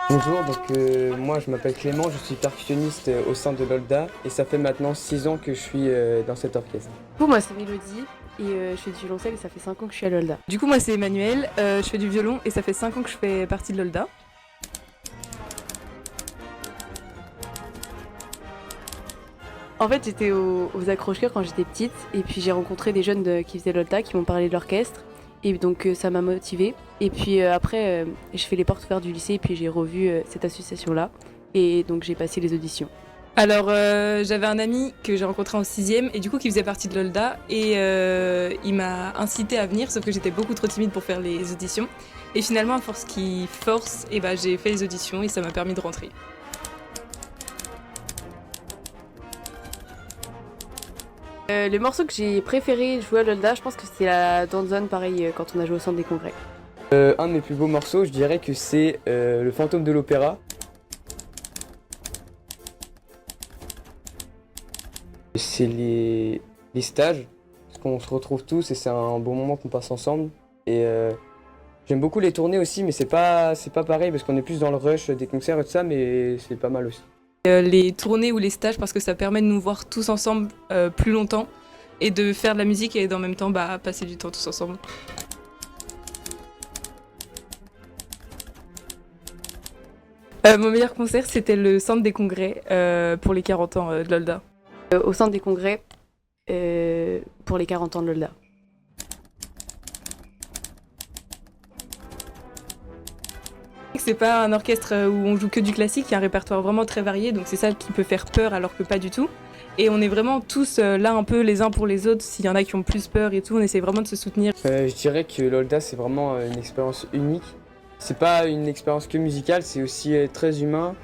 Bonjour, moi je m'appelle Clément, je suis percussionniste au sein de l'Olda et ça fait maintenant 6 ans que je suis dans cet orchestre. Du coup, moi, c'est Mélodie et je fais du violoncelle et ça fait 5 ans que je suis à l'Olda. Du coup, moi, c'est Emmanuel, je fais du violon et ça fait 5 ans que je fais partie de l'Olda. En fait, j'étais aux accroche-cœurs quand j'étais petite et puis j'ai rencontré des jeunes qui faisaient l'Olda qui m'ont parlé de l'orchestre et donc ça m'a motivée. Et puis après, je fais les portes ouvertes du lycée et puis j'ai revu cette association-là et donc j'ai passé les auditions. Alors, j'avais un ami que j'ai rencontré en 6e et du coup qui faisait partie de l'Olda et il m'a incité à venir, sauf que j'étais beaucoup trop timide pour faire les auditions. Et finalement, à force qu'il force, et bah, j'ai fait les auditions et ça m'a permis de rentrer. Le morceau que j'ai préféré jouer à l'Olda, je pense que c'est la Danzone, pareil, quand on a joué au centre des congrès. Un de mes plus beaux morceaux, je dirais que c'est Le fantôme de l'opéra. C'est les stages, parce qu'on se retrouve tous et c'est un bon moment qu'on passe ensemble. Et j'aime beaucoup les tournées aussi, mais c'est pas pareil parce qu'on est plus dans le rush des concerts et tout ça, mais c'est pas mal aussi. Les tournées ou les stages parce que ça permet de nous voir tous ensemble plus longtemps et de faire de la musique et en même temps bah, passer du temps tous ensemble. Mon meilleur concert c'était le centre des congrès pour les 40 ans de l'Olda. Au centre des congrès pour les 40 ans de l'Olda. C'est pas un orchestre où on joue que du classique, il y a un répertoire vraiment très varié, donc c'est ça qui peut faire peur alors que pas du tout. Et on est vraiment tous là un peu les uns pour les autres, s'il y en a qui ont plus peur et tout, on essaie vraiment de se soutenir. Je dirais que l'Olda c'est vraiment une expérience unique. C'est pas une expérience que musicale, c'est aussi très humain.